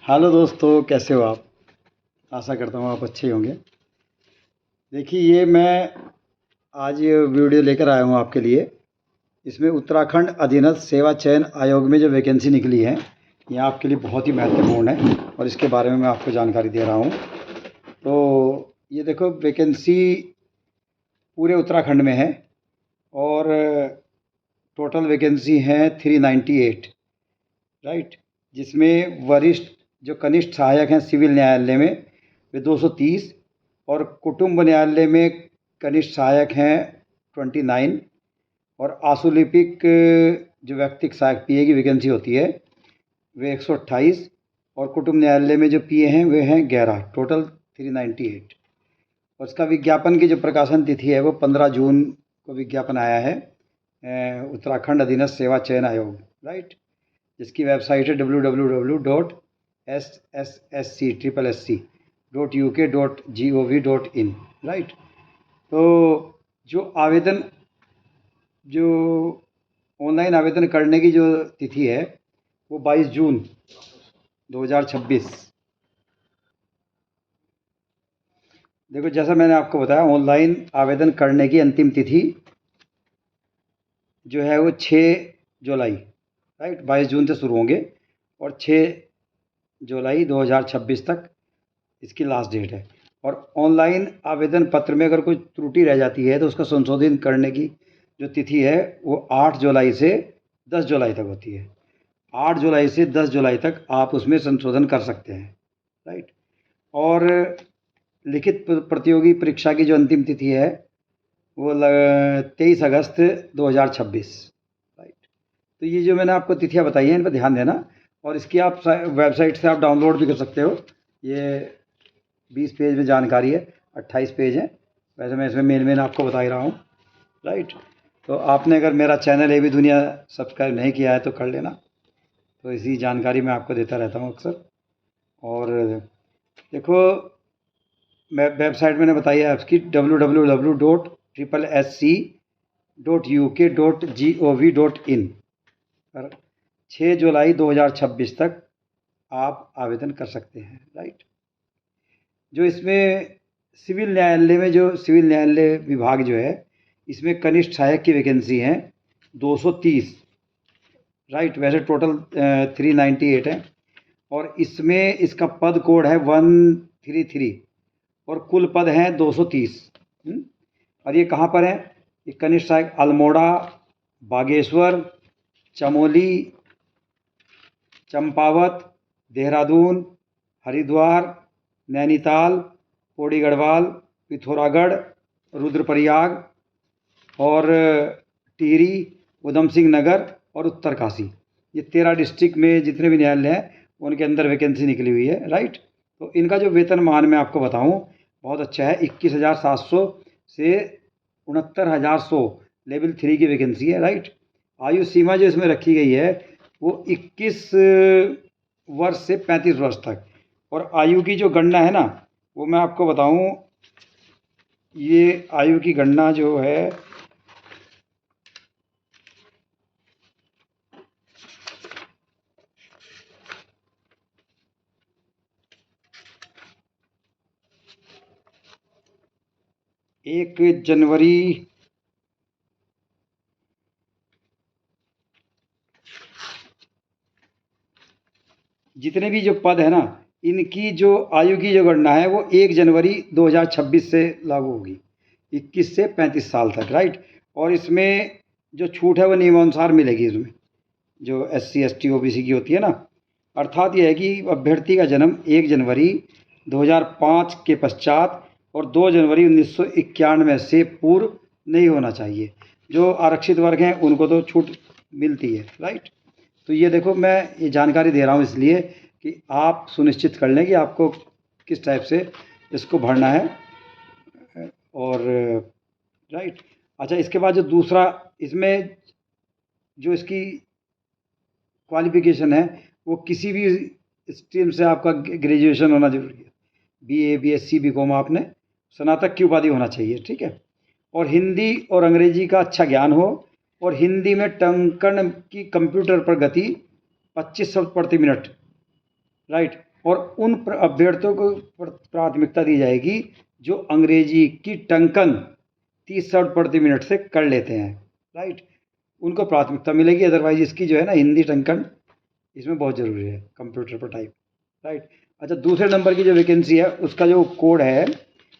Hello दोस्तों, कैसे हो आप? आशा करता हूँ आप अच्छे ही होंगे। देखिए, ये मैं आज ये वीडियो लेकर आया हूँ आपके लिए। इसमें उत्तराखंड अधीनस्थ सेवा चयन आयोग में जो वैकेंसी निकली है, ये आपके लिए बहुत ही महत्वपूर्ण है और इसके बारे में मैं आपको जानकारी दे रहा हूँ। तो ये देखो, वैकेंसी पूरे उत्तराखंड में है और टोटल वैकेंसी है 398, राइट। जिसमें वरिष्ठ जो कनिष्ठ सहायक हैं सिविल न्यायालय में, वे 230, और कुटुंब न्यायालय में कनिष्ठ सहायक हैं 29, और आशुलिपिक जो व्यक्तिक सहायक पीए की वैकेंसी होती है वे 128, और कुटुंब न्यायालय में जो पीए हैं वे हैं 11, टोटल 398। और इसका विज्ञापन की जो प्रकाशन तिथि है वो 15 जून को विज्ञापन आया है उत्तराखंड अधीनस्थ सेवा चयन आयोग, राइट। जिसकी वेबसाइट है www.sssc.uk.gov.in, राइट। तो जो ऑनलाइन आवेदन करने की जो तिथि है वो 22 जून 2026। देखो, जैसा मैंने आपको बताया, ऑनलाइन आवेदन करने की अंतिम तिथि जो है वो 6 जुलाई, राइट। 22 जून से शुरू होंगे और 6 जुलाई 2026 तक इसकी लास्ट डेट है। और ऑनलाइन आवेदन पत्र में अगर कोई त्रुटि रह जाती है तो उसका संशोधन करने की जो तिथि है वो 8 जुलाई से 10 जुलाई तक होती है। 8 जुलाई से 10 जुलाई तक आप उसमें संशोधन कर सकते हैं, राइट। और लिखित प्रतियोगी परीक्षा की जो अंतिम तिथि है वो 23 अगस्त 2026, राइट। तो ये जो मैंने आपको तिथियां बताई हैं इन पर ध्यान देना, और इसकी आप वेबसाइट से आप डाउनलोड भी कर सकते हो। ये 20 पेज में जानकारी है, 28 पेज है। वैसे मैं इसमें मेन आपको बता ही रहा हूँ, राइट। तो आपने अगर मेरा चैनल ए बी दुनिया सब्सक्राइब नहीं किया है तो कर लेना। तो इसी जानकारी मैं आपको देता रहता हूँ अक्सर। और देखो, मैं वेबसाइट मैंने बताई है आपकी www.sssc.uk.gov.in पर 6 जुलाई 2026 तक आप आवेदन कर सकते हैं, राइट। जो इसमें सिविल न्यायालय विभाग जो है, इसमें कनिष्ठ सहायक की वैकेंसी है 230, राइट। वैसे टोटल 398 है, और इसमें इसका पद कोड है 133, और कुल पद हैं 230। और ये कहाँ पर है? ये कनिष्ठ सहायक अल्मोड़ा, बागेश्वर, चमोली, चंपावत, देहरादून, हरिद्वार, नैनीताल, पौड़ी गढ़वाल, पिथौरागढ़, रुद्रप्रयाग, और टिहरी, उधम सिंह नगर और उत्तरकाशी, ये 13 डिस्ट्रिक्ट में जितने भी न्यायालय हैं उनके अंदर वैकेंसी निकली हुई है, राइट। तो इनका जो वेतनमान मैं आपको बताऊं, बहुत अच्छा है। 21,700 से 69,100 लेवल 3 की वैकेंसी है, राइट। आयु सीमा जो इसमें रखी गई है वो 21 वर्ष से 35 वर्ष तक। और आयु की जो गणना है ना, वो मैं आपको बताऊं, ये आयु की गणना जो है एक जनवरी जितने भी जो पद है ना, इनकी जो आयु की जो गणना है वो 1 जनवरी 2026 से लागू होगी, 21 से 35 साल तक, राइट। और इसमें जो छूट है वो नियमानुसार मिलेगी इसमें, जो SC ST OBC की होती है ना। अर्थात यह है कि अभ्यर्थी का जन्म 1 जनवरी 2005 के पश्चात और 2 जनवरी 1991 से पूर्व नहीं होना चाहिए। जो आरक्षित वर्ग हैं उनको तो छूट मिलती है, राइट। तो ये देखो, मैं ये जानकारी दे रहा हूँ इसलिए कि आप सुनिश्चित कर लें कि आपको किस टाइप से इसको भरना है, और राइट। अच्छा, इसके बाद जो दूसरा इसमें जो इसकी क्वालिफिकेशन है वो किसी भी स्ट्रीम से आपका ग्रेजुएशन होना जरूरी है। BA BSc BCom आपने स्नातक की उपाधि होना चाहिए, ठीक है। और हिंदी और अंग्रेजी का अच्छा ज्ञान हो, और हिंदी में टंकण की कंप्यूटर पर गति 25 शब्द प्रति मिनट, राइट। और उन अभ्यर्थियों को प्राथमिकता दी जाएगी जो अंग्रेजी की टंकन 30 शब्द प्रति मिनट से कर लेते हैं, राइट। उनको प्राथमिकता मिलेगी, अदरवाइज इसकी जो है ना हिंदी टंकन इसमें बहुत ज़रूरी है कंप्यूटर पर टाइप, राइट। अच्छा, दूसरे नंबर की जो वैकेंसी है उसका जो कोड है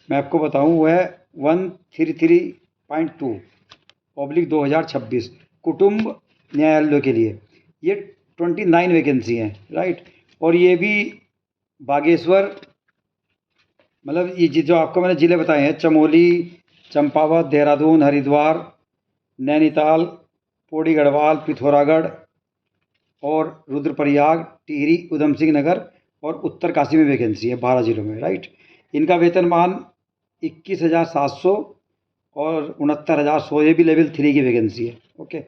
मैं आपको बताऊं वो है 133.2/2026 कुटुंब न्यायालयों के लिए। ये 29 वैकेंसी हैं, राइट। और ये भी बागेश्वर, मतलब ये जो आपको मैंने ज़िले बताए हैं, चमोली, चंपावत, देहरादून, हरिद्वार, नैनीताल, पौड़ी गढ़वाल, पिथौरागढ़ और रुद्रप्रयाग, टिहरी, उधम सिंह नगर और उत्तरकाशी में वैकेंसी है 12 जिलों में, राइट। इनका वेतनमान 21,700 और 69,100, ये भी लेवल 3 की वैकेंसी है, ओके।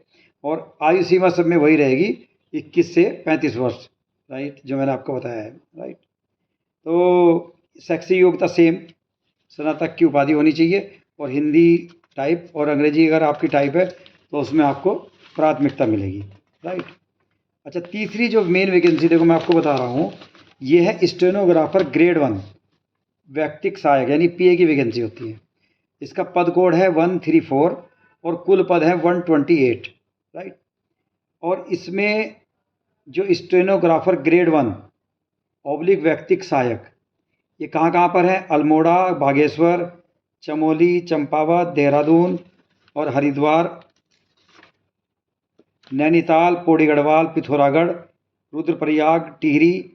और आयु सीमा सब में वही रहेगी 21 से 35 वर्ष, राइट, जो मैंने आपको बताया है, राइट। तो शैक्षिक योग्यता सेम, स्नातक की उपाधि होनी चाहिए और हिंदी टाइप और अंग्रेजी अगर आपकी टाइप है तो उसमें आपको प्राथमिकता मिलेगी, राइट। अच्छा, तीसरी जो मेन वैकेंसी देखो मैं आपको बता रहा हूँ, ये है स्टेनोग्राफर ग्रेड 1 व्यक्तिक सहायक, यानी पीए की वैकेंसी होती है। इसका पद कोड है 134 और कुल पद है 128, राइट। और इसमें जो स्टेनोग्राफर ग्रेड 1 ऑब्लिक व्यक्तिक सहायक, ये कहाँ पर है? अल्मोड़ा, बागेश्वर, चमोली, चंपावत, देहरादून और हरिद्वार, नैनीताल, पौड़ी गढ़वाल, पिथौरागढ़, रुद्रप्रयाग, टिहरी,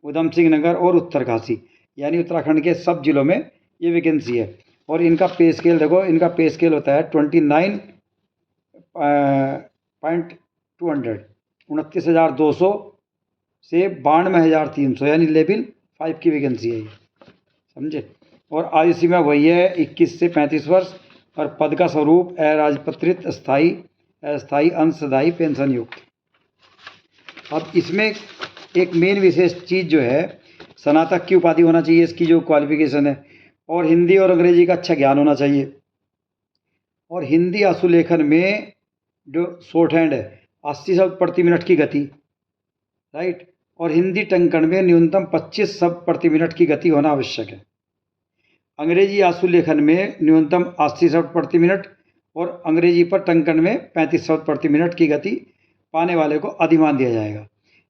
उधम सिंह नगर और उत्तरकाशी, यानी उत्तराखंड के सब जिलों में ये वैकेंसी है। और इनका पे स्केल देखो, इनका पे स्केल होता है 29.200 29,200 से 92,300, यानी लेवल 5 की वैकेंसी है ये, समझे। और आयु सीमा वही है 21 से 35 वर्ष और पद का स्वरूप अराजपत्रित, स्थायी, अस्थायी, अंशदायी, पेंशन युक्त। अब इसमें एक मेन विशेष चीज़ जो है, स्नातक की उपाधि होना चाहिए इसकी जो क्वालिफिकेशन है, और हिंदी और अंग्रेजी का अच्छा ज्ञान होना चाहिए, और हिंदी आशुलेखन में जो शॉर्ट हैंड है 80 शब्द प्रति मिनट की गति, राइट। और हिंदी टंकन में न्यूनतम 25 शब्द प्रति मिनट की गति होना आवश्यक है। अंग्रेजी आशुलेखन में न्यूनतम 80 शब्द प्रति मिनट और अंग्रेजी पर टंकन में 35 शब्द प्रति मिनट की गति पाने वाले को अधिमान दिया जाएगा।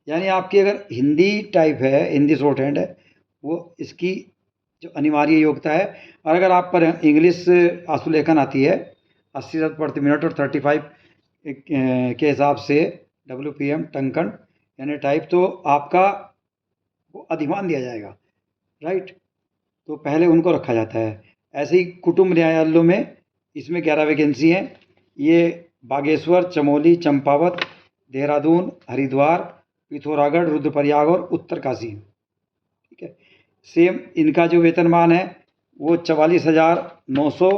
यानी आपकी अगर हिंदी टाइप है, हिंदी शॉर्ट हैंड है, वो इसकी जो अनिवार्य योग्यता है। और अगर आप पर इंग्लिश आशुलेखन आती है 80 शब्द प्रति मिनट और 35 के हिसाब से WPM टंकन यानी टाइप, तो आपका वो अधिमान दिया जाएगा, राइट। तो पहले उनको रखा जाता है। ऐसे ही कुटुंब न्यायालयों में इसमें 11 वैकेंसी हैं। ये बागेश्वर, चमोली, चंपावत, देहरादून, हरिद्वार, पिथौरागढ़, रुद्रप्रयाग और उत्तरकाशी, ठीक है। सेम इनका जो वेतनमान है वो 44,900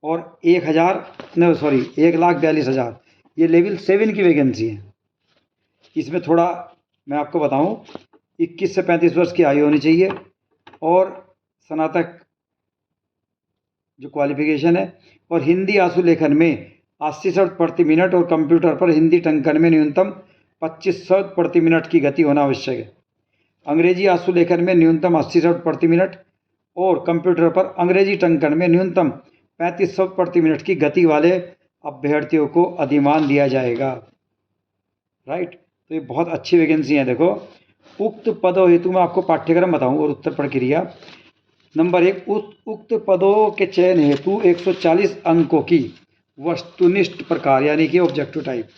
और 1,42,000, ये लेवल 7 की वैकेंसी है। इसमें थोड़ा मैं आपको बताऊं, 21 से 35 वर्ष की आयु होनी चाहिए और स्नातक जो क्वालिफिकेशन है, और हिंदी आशुलेखन में 80 शब्द प्रति मिनट और कंप्यूटर पर हिंदी टंकन में न्यूनतम 25 शब्द प्रति मिनट की गति होना आवश्यक है। अंग्रेजी आशुलेखन में न्यूनतम 80 शब्द प्रति मिनट और कंप्यूटर पर अंग्रेजी टंकन में न्यूनतम 35 शब्द प्रति मिनट की गति वाले अभ्यर्थियों को अधिमान दिया जाएगा, राइट। तो ये बहुत अच्छी वैकेंसी है। देखो, उक्त पदों हेतु मैं आपको पाठ्यक्रम बताऊं और उत्तर प्रक्रिया। नंबर 1, उक्त पदों के चयन हेतु 140 अंकों की वस्तुनिष्ठ प्रकार यानी कि ऑब्जेक्टिव टाइप,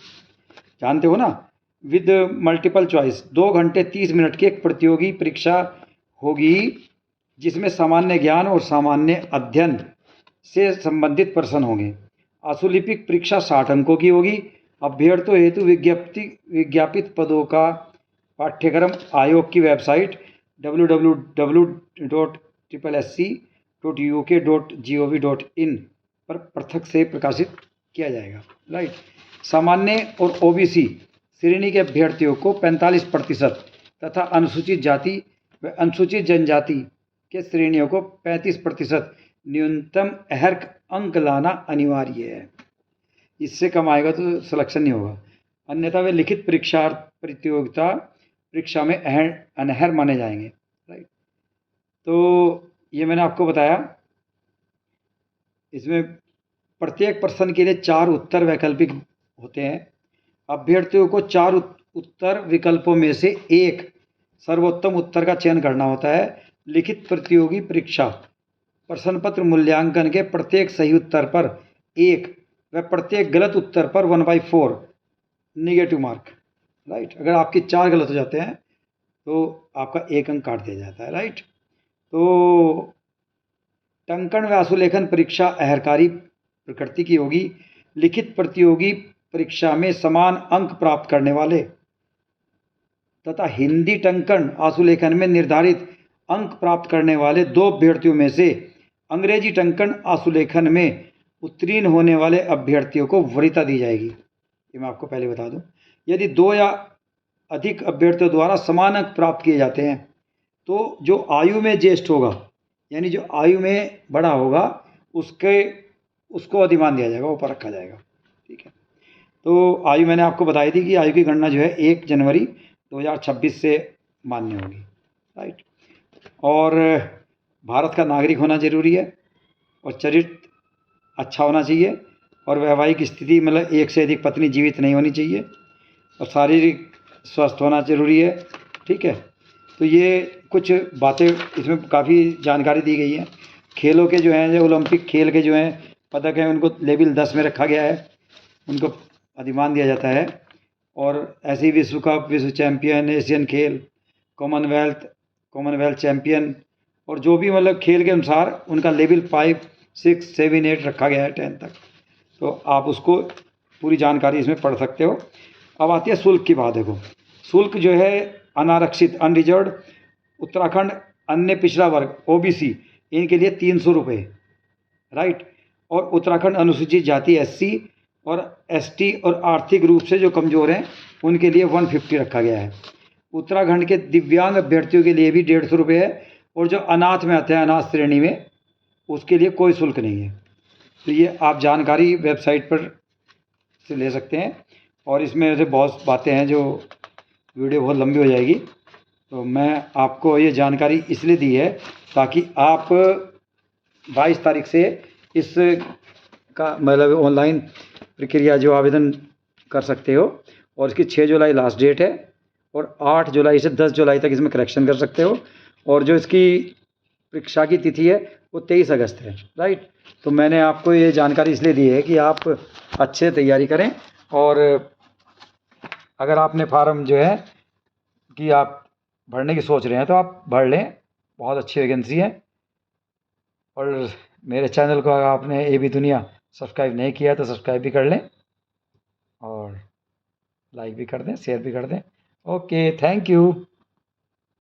जानते हो ना, विद मल्टीपल चॉइस 2 घंटे 30 मिनट की एक प्रतियोगी परीक्षा होगी जिसमें सामान्य ज्ञान और सामान्य अध्ययन से संबंधित प्रश्न होंगे। आशुलिपिक परीक्षा 60 अंकों की होगी। अभ्यर्थियों हेतु विज्ञापित पदों का पाठ्यक्रम आयोग की वेबसाइट www.sssc.uk.gov.in पर पृथक से प्रकाशित किया जाएगा, राइट। सामान्य और ओबीसी श्रेणी के अभ्यर्थियों को 45% तथा अनुसूचित जाति व अनुसूचित जनजाति के श्रेणियों को 35% न्यूनतम अर्हता अंक लाना अनिवार्य है। इससे कम आएगा तो सिलेक्शन नहीं होगा। अन्यथा वे लिखित परीक्षा में अनहर माने जाएंगे। राइट, तो ये मैंने आपको बताया। इसमें प्रत्येक प्रश्न के लिए 4 उत्तर वैकल्पिक होते हैं। अभ्यर्थियों को 4 उत्तर विकल्पों में से एक सर्वोत्तम उत्तर का चयन करना होता है। लिखित प्रतियोगी परीक्षा प्रश्न पत्र मूल्यांकन के प्रत्येक सही उत्तर पर 1 व प्रत्येक गलत उत्तर पर 1/4 निगेटिव मार्क। राइट, अगर आपके 4 गलत हो जाते हैं तो आपका 1 अंक काट दिया जाता है। राइट, तो टंकण व आशुलेखन परीक्षा अहरकारी प्रकृति की होगी। लिखित प्रतियोगी परीक्षा में समान अंक प्राप्त करने वाले तथा हिंदी टंकण आशुलेखन में निर्धारित अंक प्राप्त करने वाले 2 अभ्यर्थियों में से अंग्रेजी टंकण आशुलेखन में उत्तीर्ण होने वाले अभ्यर्थियों को वरीयता दी जाएगी। ये मैं आपको पहले बता दूं। यदि 2 या अधिक अभ्यर्थियों द्वारा समान अंक प्राप्त किए जाते हैं तो जो आयु में ज्येष्ठ होगा, यानी जो आयु में बड़ा होगा, उसको अधिमान दिया जाएगा, ऊपर रखा जाएगा। ठीक है, तो आयु मैंने आपको बताई थी कि आयु की गणना जो है 1 जनवरी 2026 से मान्य होगी। राइट, और भारत का नागरिक होना जरूरी है और चरित्र अच्छा होना चाहिए और वैवाहिक स्थिति मतलब 1 से अधिक पत्नी जीवित नहीं होनी चाहिए और शारीरिक स्वस्थ होना जरूरी है। ठीक है, तो ये कुछ बातें इसमें काफ़ी जानकारी दी गई है। खेलों के जो हैं, जो ओलंपिक खेल के जो हैं पदक हैं, उनको लेवल 10 में रखा गया है, उनको अधिमान दिया जाता है। और ऐसे ही विश्व कप, विश्व चैंपियन, एशियन खेल, कॉमनवेल्थ चैंपियन और जो भी मतलब खेल के अनुसार उनका लेवल 5, 6, 7, 8 रखा गया है 10 तक। तो आप उसको पूरी जानकारी इसमें पढ़ सकते हो। अब आती है शुल्क की बात। देखो, शुल्क जो है अनारक्षित अनरिजर्व्ड, उत्तराखंड अन्य पिछड़ा वर्ग OBC, इनके लिए 300 रुपये। राइट, और उत्तराखंड अनुसूचित जाति SC और ST और आर्थिक रूप से जो कमज़ोर हैं उनके लिए 150 रखा गया है। उत्तराखंड के दिव्यांग अभ्यर्थियों के लिए भी 150 रुपये है और जो अनाथ में आते हैं, अनाथ श्रेणी में, उसके लिए कोई शुल्क नहीं है। तो ये आप जानकारी वेबसाइट पर से ले सकते हैं और इसमें ऐसे बहुत बातें हैं, जो वीडियो बहुत लंबी हो जाएगी। तो मैं आपको ये जानकारी इसलिए दी है ताकि आप 22 तारीख से इस का मतलब ऑनलाइन प्रक्रिया जो आवेदन कर सकते हो और इसकी 6 जुलाई लास्ट डेट है और 8 जुलाई से 10 जुलाई तक इसमें करेक्शन कर सकते हो और जो इसकी परीक्षा की तिथि है वो 23 अगस्त है। राइट, तो मैंने आपको ये जानकारी इसलिए दी है कि आप अच्छे से तैयारी करें और अगर आपने फार्म जो है कि आप भरने की सोच रहे हैं तो आप भर लें, बहुत अच्छी वैकेंसी है। और मेरे चैनल को अगर आपने AB दुनिया सब्सक्राइब नहीं किया तो सब्सक्राइब भी कर लें और लाइक भी कर दें, शेयर भी कर दें। Okay, thank you.